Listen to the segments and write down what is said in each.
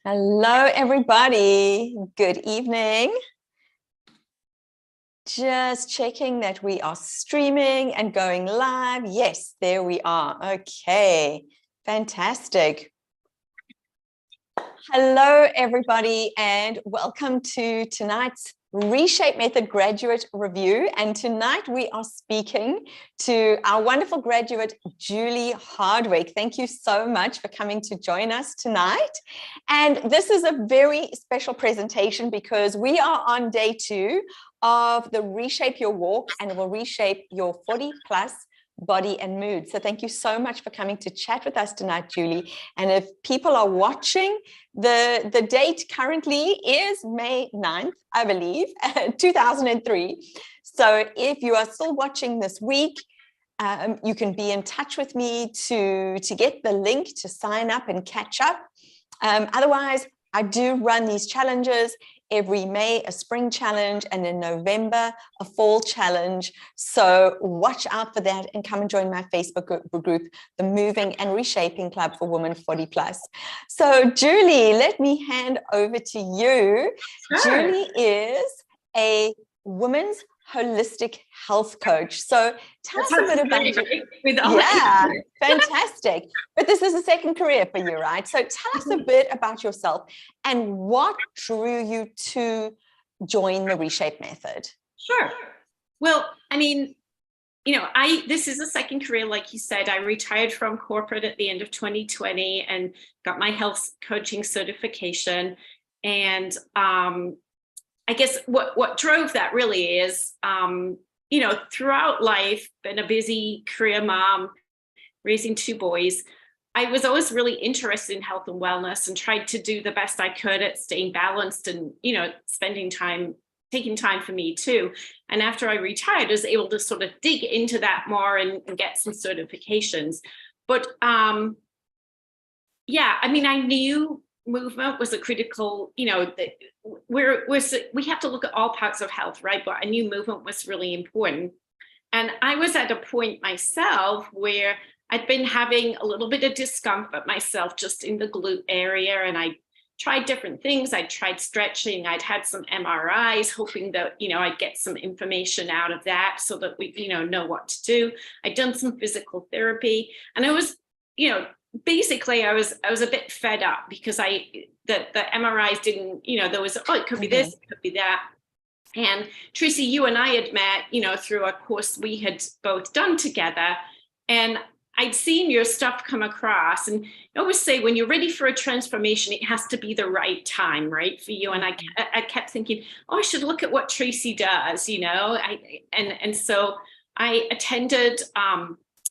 Hello, everybody. Good evening. Just checking that we are streaming and going live. Yes, there we are. Okay, fantastic. Hello, everybody, and welcome to tonight's Reshape Method graduate review. And tonight we are speaking to our wonderful graduate, Julie Hardwick. Thank you so much for coming to join us tonight. And this is a very special presentation because we are on day 2 of the Reshape Your Walk, and it will reshape your 40 plus body and mood. So thank you so much for coming to chat with us tonight, Julie. And if people are watching, the date currently is May 9th, I believe, 2003. So if you are still watching this week, you can be in touch with me to get the link to sign up and catch up. Otherwise, I do run these challenges every May, a spring challenge, and in November, a fall challenge. So watch out for that and come and join my Facebook group, the Moving and Reshaping Club for Women 40 Plus. So Julie, let me hand over to you. Sure. Julie is a women's holistic health coach. So tell us a bit about you. Yeah, fantastic. But this is a second career for you, right? So tell us a bit about yourself and what drew you to join the Reshape Method. Sure. Well, I mean, this is a second career, like you said. I retired from corporate at the end of 2020 and got my health coaching certification. And I guess what drove that really is, throughout life, been a busy career mom, raising 2 boys. I was always really interested in health and wellness and tried to do the best I could at staying balanced and, taking time for me too. And after I retired, I was able to sort of dig into that more and get some certifications. But I knew movement was a critical, we have to look at all parts of health, right? But I knew movement was really important. And I was at a point myself where I'd been having a little bit of discomfort myself just in the glute area. And I tried different things. I tried stretching. I'd had some MRIs, hoping that, I'd get some information out of that so that we, know what to do. I'd done some physical therapy. And I was, basically I was a bit fed up because the MRIs didn't, there was, it could be this, it could be that. And Tracy, you and I had met, through a course we had both done together. And I'd seen your stuff come across. And I always say, when you're ready for a transformation, it has to be the right time, right, for you. And I kept thinking, I should look at what Tracy does, and so I attended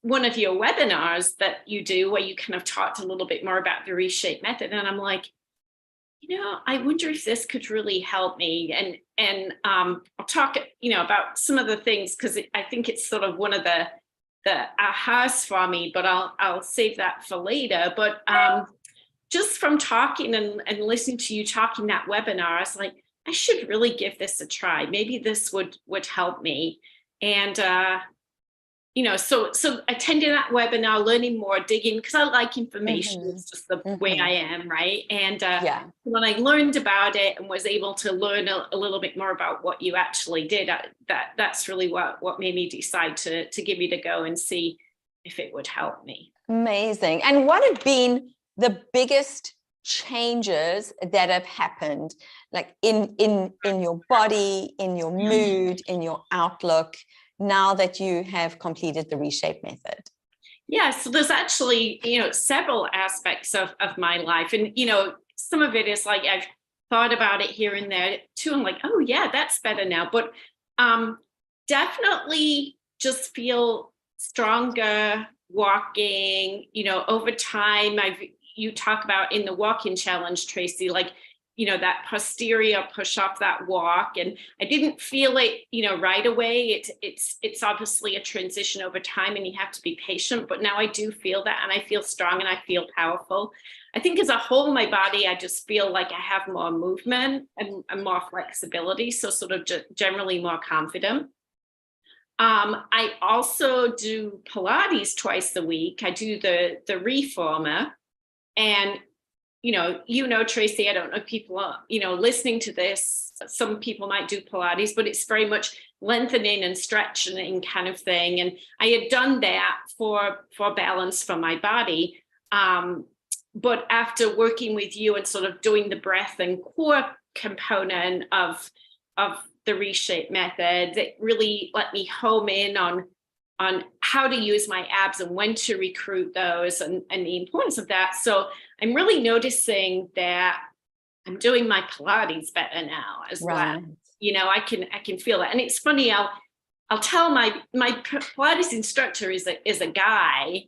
one of your webinars that you do where you kind of talked a little bit more about the Reshape Method. And I'm like, I wonder if this could really help me. And I'll talk, about some of the things, because I think it's sort of one of the ahas for me, but I'll save that for later. But just from talking and listening to you talking that webinar, I was like, I should really give this a try. Maybe this would help me. And so attending that webinar, learning more, digging, because I like information. It's just the way I am, right? And when I learned about it and was able to learn a little bit more about what you actually did, that's really what made me decide to give it a go and see if it would help me. Amazing. And what have been the biggest changes that have happened, like in your body, in your mood, in your outlook, now that you have completed the Reshape Method? Yeah, so there's actually, several aspects of my life. And, some of it is like I've thought about it here and there too. I'm like, oh, yeah, that's better now. But definitely just feel stronger walking, over time. You talk about in the walking challenge, Tracy, like, that posterior push off that walk. And I didn't feel it, right away. It's obviously a transition over time and you have to be patient, but now I do feel that and I feel strong and I feel powerful. I think as a whole, my body, I just feel like I have more movement and more flexibility. So sort of generally more confident. I also do Pilates twice a week. I do the reformer. And Tracy, I don't know if people are, listening to this. Some people might do Pilates, but it's very much lengthening and stretching kind of thing. And I had done that for balance for my body. But after working with you and sort of doing the breath and core component of the Reshape method, it really let me home in on how to use my abs and when to recruit those and the importance of that. So I'm really noticing that I'm doing my Pilates better now as well. I can feel that. And it's funny, I'll tell my Pilates instructor is a guy,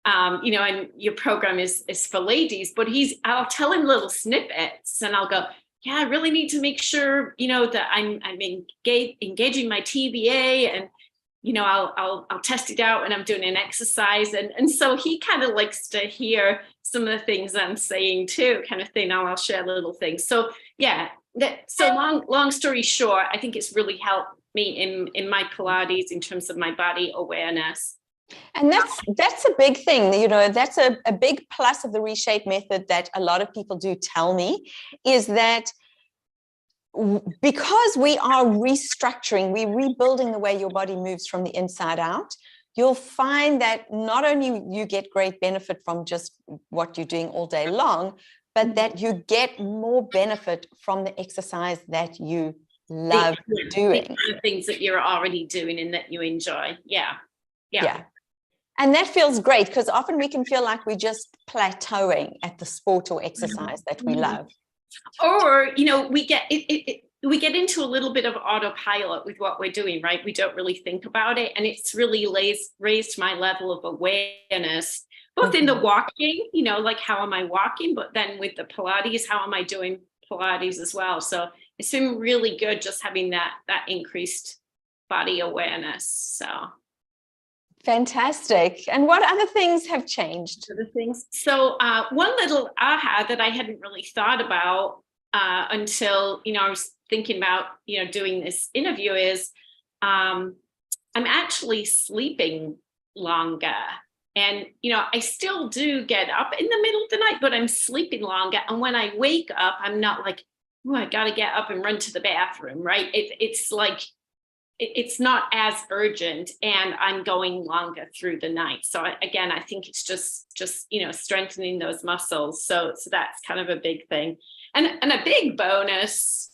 and your program is for ladies, but I'll tell him little snippets and I'll go, yeah, I really need to make sure, that I'm engaging my TBA, and I'll test it out when I'm doing an exercise. And so he kind of likes to hear some of the things I'm saying too, kind of thing. I'll share little things. So yeah, long story short, I think it's really helped me in my Pilates in terms of my body awareness. And that's a big thing, that's a big plus of the Reshape method that a lot of people do tell me, is that because we are restructuring, we're rebuilding the way your body moves from the inside out, you'll find that not only you get great benefit from just what you're doing all day long, but that you get more benefit from the exercise that you love doing. The things that you're already doing and that you enjoy. Yeah. And that feels great, because often we can feel like we're just plateauing at the sport or exercise that we love. Or, we get into a little bit of autopilot with what we're doing, right? We don't really think about it. And it's really raised my level of awareness, both in the walking, like how am I walking, but then with the Pilates, how am I doing Pilates as well? So it's been really good just having that increased body awareness. So. Fantastic. And what other things have changed? So one little aha that I hadn't really thought about until, I was thinking about, doing this interview is I'm actually sleeping longer. And, I still do get up in the middle of the night, but I'm sleeping longer. And when I wake up, I'm not like, oh, I got to get up and run to the bathroom, right? It's like, it's not as urgent, and I'm going longer through the night. So again, I think it's just strengthening those muscles. So that's kind of a big thing, and a big bonus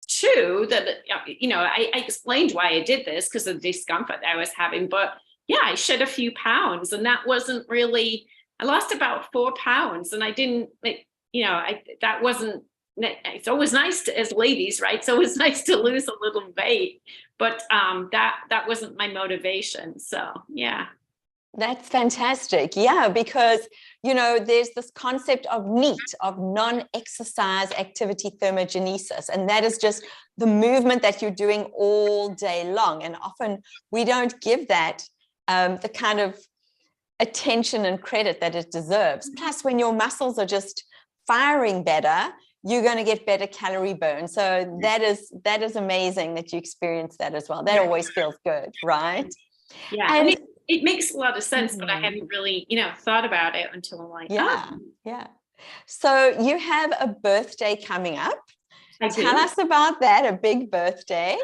too, that I explained why I did this, because of the discomfort that I was having. But yeah, I shed a few pounds, and that wasn't really. I lost about 4 pounds, and I didn't. That wasn't. It's always nice to, as ladies, right? It's always nice to lose a little weight, but that wasn't my motivation. So yeah. That's fantastic. Yeah, because, there's this concept of NEAT, of non-exercise activity thermogenesis. And that is just the movement that you're doing all day long. And often we don't give that the kind of attention and credit that it deserves. Plus, when your muscles are just firing better, you're going to get better calorie burn. So that is amazing that you experience that as well. That always feels good, right? Yeah. And it makes a lot of sense, but I hadn't really, thought about it until I'm like, yeah. So you have a birthday coming up. Tell us about that, a big birthday.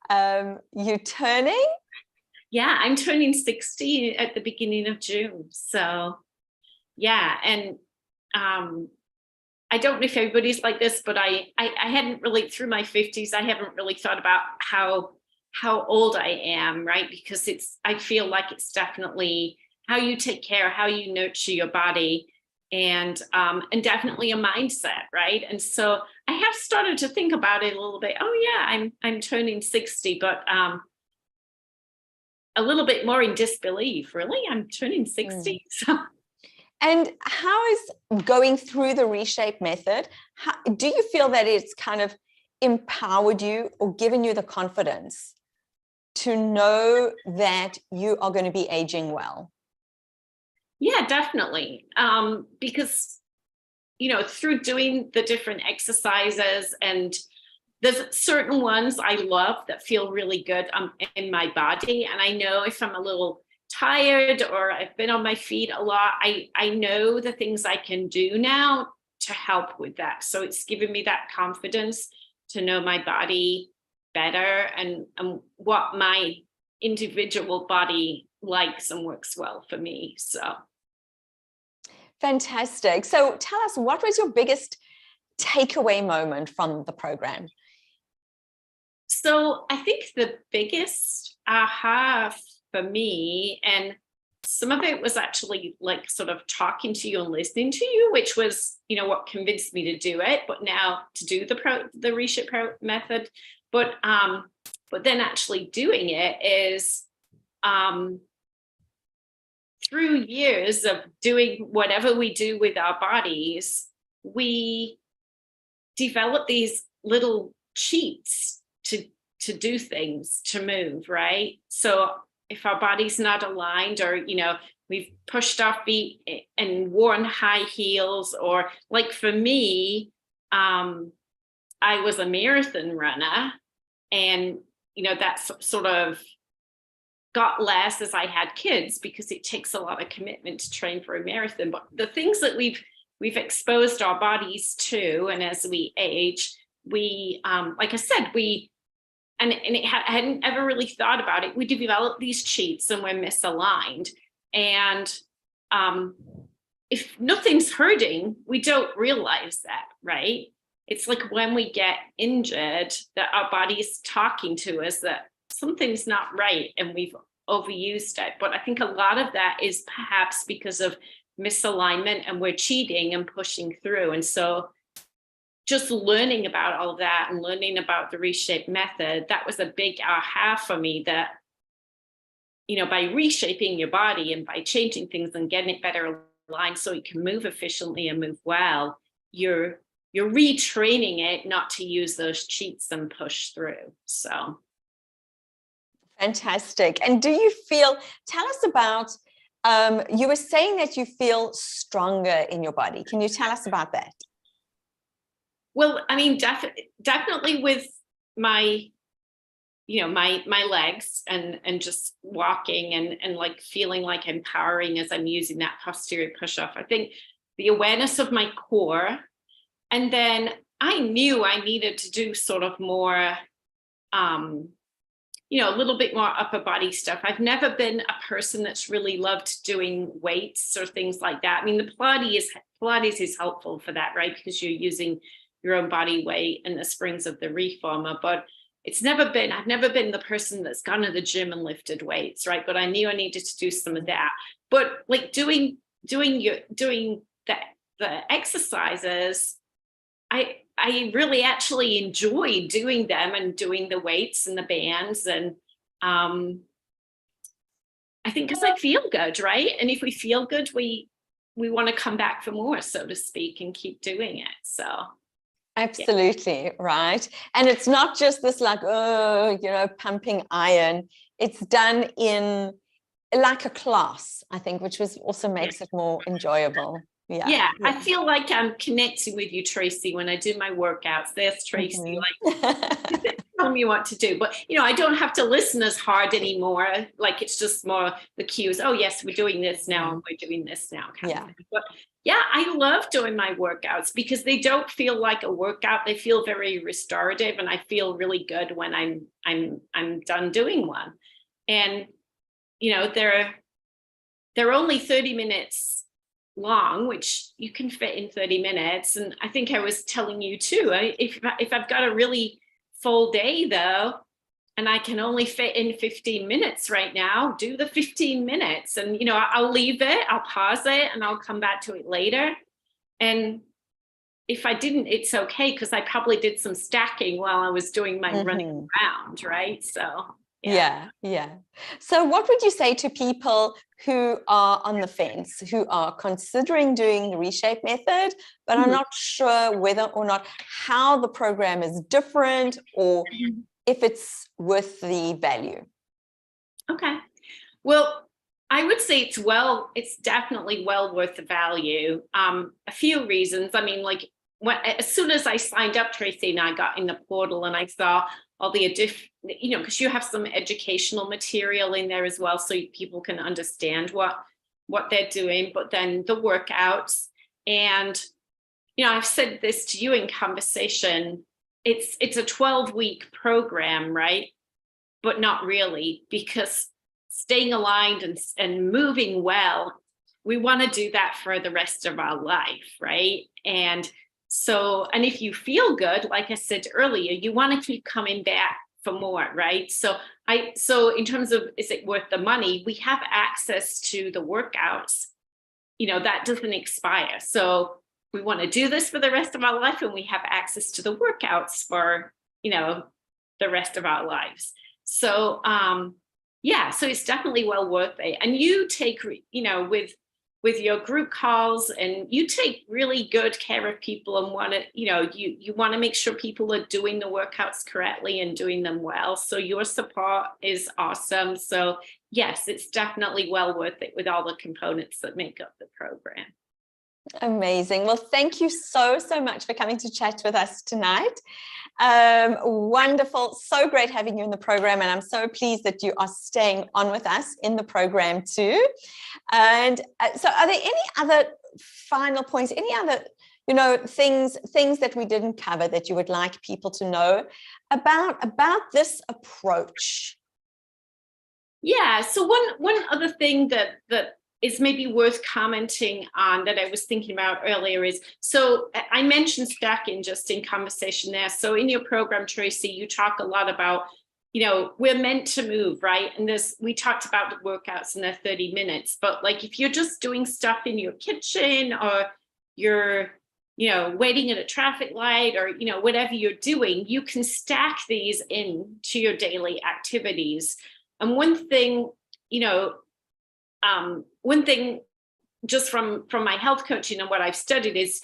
You're turning? Yeah, I'm turning 60 at the beginning of June. So yeah. And, I don't know if everybody's like this, but I hadn't really, through my 50s, I haven't really thought about how old I am, right? Because I feel like it's definitely how you take care, how you nurture your body, and definitely a mindset, right? And so I have started to think about it a little bit. Oh yeah, I'm turning 60, but a little bit more in disbelief. Really, I'm turning 60. So. And how is going through the Reshape method, do you feel that it's kind of empowered you or given you the confidence to know that you are going to be aging well? Yeah, definitely. Because, through doing the different exercises, and there's certain ones I love that feel really good in my body. And I know if I'm a little tired or I've been on my feet a lot, I know the things I can do now to help with that. So it's given me that confidence to know my body better and what my individual body likes and works well for me. So fantastic. So tell us, what was your biggest takeaway moment from the program? So I think the biggest aha for me, and some of it was actually like sort of talking to you and listening to you, which was, you know, what convinced me to do it, but now to do the Reshape method. But then actually doing it is through years of doing whatever we do with our bodies, we develop these little cheats to do things, to move, right? So if our body's not aligned, or, you know, we've pushed our feet and worn high heels, or like for me, I was a marathon runner, and, you know, that's sort of got less as I had kids, because it takes a lot of commitment to train for a marathon. But the things that we've exposed our bodies to, and as we age, we, like I said, I hadn't ever really thought about it. We develop these cheats and we're misaligned. And if nothing's hurting, we don't realize that, right? It's like when we get injured that our body's talking to us that something's not right and we've overused it. But I think a lot of that is perhaps because of misalignment, and we're cheating and pushing through. And so just learning about all of that and learning about the Reshape method, that was a big aha for me, that, you know, by reshaping your body and by changing things and getting it better aligned so you can move efficiently and move well, you're retraining it not to use those cheats and push through. So fantastic. And do you feel, tell us about, you were saying that you feel stronger in your body. Can you tell us about that? Well, I mean, definitely with my, you know, my legs and just walking and like feeling like I'm powering as I'm using that posterior push off. I think the awareness of my core, and then I knew I needed to do sort of more, you know, a little bit more upper body stuff. I've never been a person that's really loved doing weights or things like that. I mean, the Pilates is helpful for that, right? Because you're using your own body weight and the springs of the reformer, but I've never been the person that's gone to the gym and lifted weights, right? But I knew I needed to do some of that. But like doing the exercises, I really actually enjoy doing them and doing the weights and the bands. And I think because I feel good, right? And if we feel good, we want to come back for more, so to speak, and keep doing it. So absolutely, yeah. Right. And it's not just this like, oh, you know, pumping iron. It's done in like a class, I think, which also makes it more enjoyable. Yeah. I feel like I'm connecting with you, Tracy, when I do my workouts. There's Tracy, like tell me what to do. But, you know, I don't have to listen as hard anymore. Like, it's just more the cues. Oh, yes, we're doing this now and we're doing this now. Yeah. But yeah, I love doing my workouts because they don't feel like a workout. They feel very restorative, and I feel really good when I'm done doing one. And, you know, they're only 30 minutes long, which you can fit in 30 minutes. And I think I was telling you too, if I've got a really full day though, and I can only fit in 15 minutes right now, do the 15 minutes. And, you know, I'll leave it, I'll pause it, and I'll come back to it later. And if I didn't, it's okay, because I probably did some stacking while I was doing my running around, right? So yeah. So what would you say to people who are on the fence, who are considering doing the Reshape method, but are not sure whether or not how the program is different, or if it's worth the value? Okay. Well, I would say it's definitely well worth the value. A few reasons. I mean, like, as soon as I signed up, Tracy, and I got in the portal and I saw all the you know, because you have some educational material in there as well, so people can understand what they're doing, but then the workouts. And I've said this to you in conversation, it's a 12-week program, right? But not really, because staying aligned and moving well, we want to do that for the rest of our life, right? And if you feel good, like I said earlier, you want to keep coming back for more, right? So in terms of, is it worth the money? We have access to the workouts, that doesn't expire. So we want to do this for the rest of our life, and we have access to the workouts for, the rest of our lives. So, so it's definitely well worth it. And you take, with your group calls, and you take really good care of people, and want to, you want to make sure people are doing the workouts correctly and doing them well. So your support is awesome. So yes, it's definitely well worth it with all the components that make up the program. Amazing. Well, thank you so much for coming to chat with us tonight. Wonderful. So great having you in the program. And I'm so pleased that you are staying on with us in the program too. And so are there any other final points, any other, things that we didn't cover that you would like people to know about this approach? Yeah. So one other thing that is maybe worth commenting on that I was thinking about earlier is, so I mentioned stacking just in conversation there. So in your program, Tracy, you talk a lot about, we're meant to move, right? And we talked about the workouts and they're 30 minutes, but like if you're just doing stuff in your kitchen, or you're, waiting at a traffic light, or, whatever you're doing, you can stack these into your daily activities. And one thing just from my health coaching and what I've studied is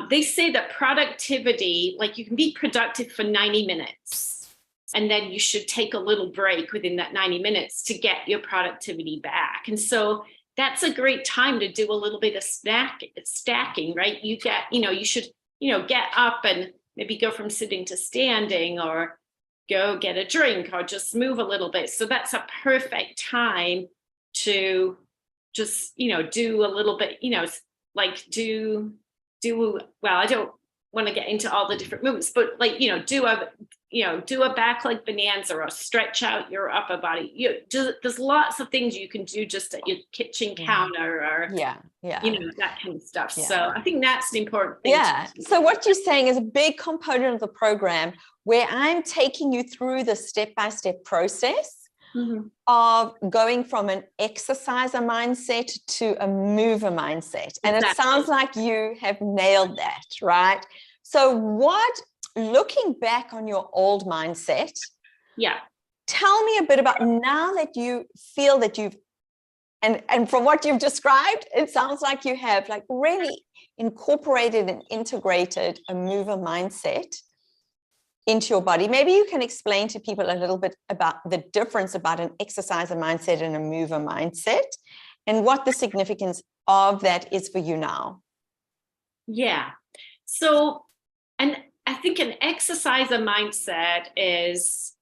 they say that productivity, like you can be productive for 90 minutes, and then you should take a little break within that 90 minutes to get your productivity back. And so that's a great time to do a little bit of stacking, right? You should, get up and maybe go from sitting to standing, or go get a drink, or just move a little bit. So that's a perfect time to just, do a little bit, like do, well, I don't want to get into all the different movements, but like, do a back leg bonanza, or stretch out your upper body. There's lots of things you can do just at your kitchen counter, or, that kind of stuff. Yeah. So I think that's an important thing. Yeah. So what you're saying is a big component of the program, where I'm taking you through the step-by-step process of going from an exerciser mindset to a mover mindset. And It sounds like you have nailed that, right? So looking back on your old mindset, tell me a bit about, now that you feel that you've, and from what you've described, it sounds like you have like really incorporated and integrated a mover mindset into your body. Maybe you can explain to people a little bit about the difference about an exerciser mindset and a mover mindset, and what the significance of that is for you now. Yeah. So, and I think an exerciser mindset is,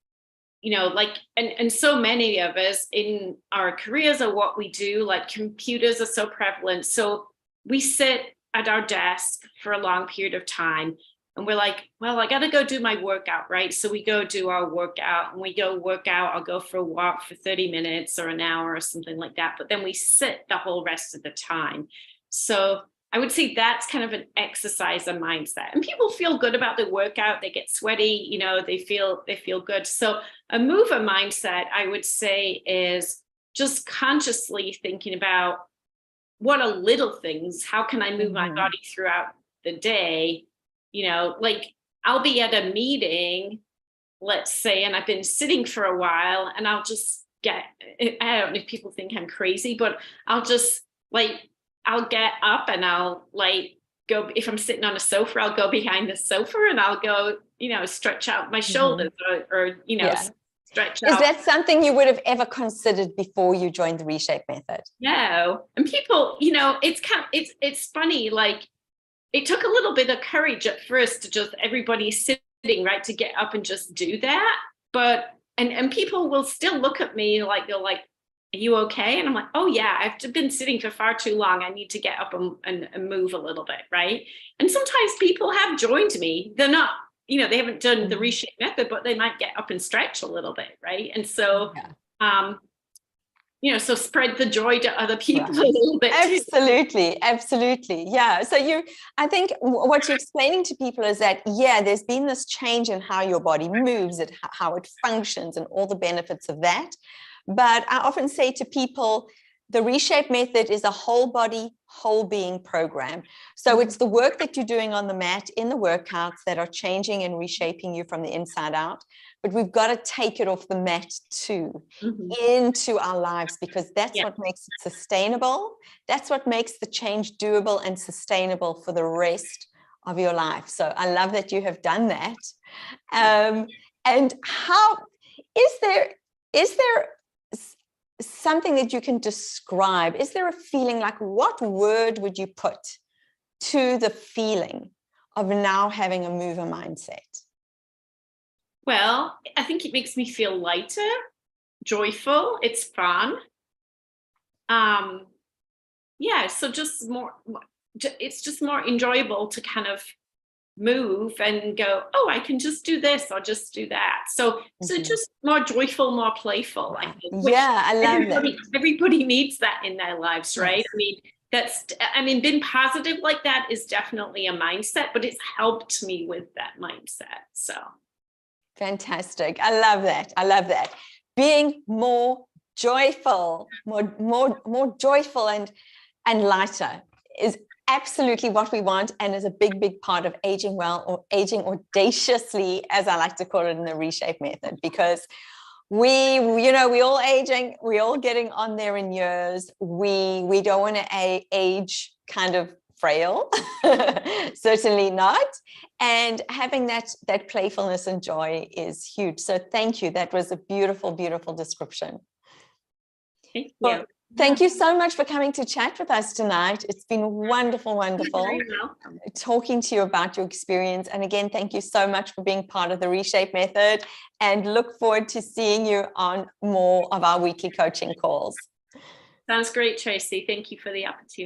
and so many of us in our careers or what we do, like computers are so prevalent. So we sit at our desk for a long period of time, and we're like, well, I got to go do my workout, right? So we go do our workout, and we go work out. I'll go for a walk for 30 minutes or an hour or something like that. But then we sit the whole rest of the time. So I would say that's kind of an exerciser mindset. And people feel good about the workout. They get sweaty, they feel good. So a mover mindset, I would say, is just consciously thinking about what are little things. How can I move my body throughout the day? Like I'll be at a meeting, let's say, and I've been sitting for a while, and I'll just I don't know if people think I'm crazy, but I'll just I'll get up and I'll go, if I'm sitting on a sofa, I'll go behind the sofa and I'll go, stretch out my shoulders or stretch out. Is that something you would have ever considered before you joined the Reshape Method? No. And people, it's funny, it took a little bit of courage at first to just everybody sitting, right, to get up and just do that. But, and people will still look at me like, they're like, are you okay? And I'm like, oh yeah, I've been sitting for far too long. I need to get up and move a little bit, right? And sometimes people have joined me. They're not, they haven't done the Reshape method, but they might get up and stretch a little bit, right? And so, so spread the joy to other people a little bit too. Absolutely. Yeah. So I think what you're explaining to people is that, there's been this change in how your body moves, how it functions and all the benefits of that. But I often say to people, the Reshape method is a whole body, whole being program. So it's the work that you're doing on the mat in the workouts that are changing and reshaping you from the inside out. But we've got to take it off the mat too, into our lives, because that's what makes it sustainable. That's what makes the change doable and sustainable for the rest of your life. So I love that you have done that. And how is there something that you can describe? Is there a feeling, like what word would you put to the feeling of now having a mover mindset? Well, I think it makes me feel lighter, joyful. It's fun. So just more, it's just more enjoyable to kind of move and go, oh, I can just do this or just do that. So just more joyful, more playful, I think. I love that. Everybody needs that in their lives, right? Being positive like that is definitely a mindset, but it's helped me with that mindset. So fantastic. I love that. Being more joyful, more joyful and lighter is absolutely what we want, and is a big part of aging well, or aging audaciously, as I like to call it in the Reshape method, because we all aging, we all getting on there in years. We don't want to age kind of frail, certainly not. And having that playfulness and joy is huge. So thank you. That was a beautiful description. Thank you. Well, thank you so much for coming to chat with us tonight. It's been wonderful talking to you about your experience. And again, thank you so much for being part of the Reshape method, and look forward to seeing you on more of our weekly coaching calls. Sounds great, Tracy. Thank you for the opportunity.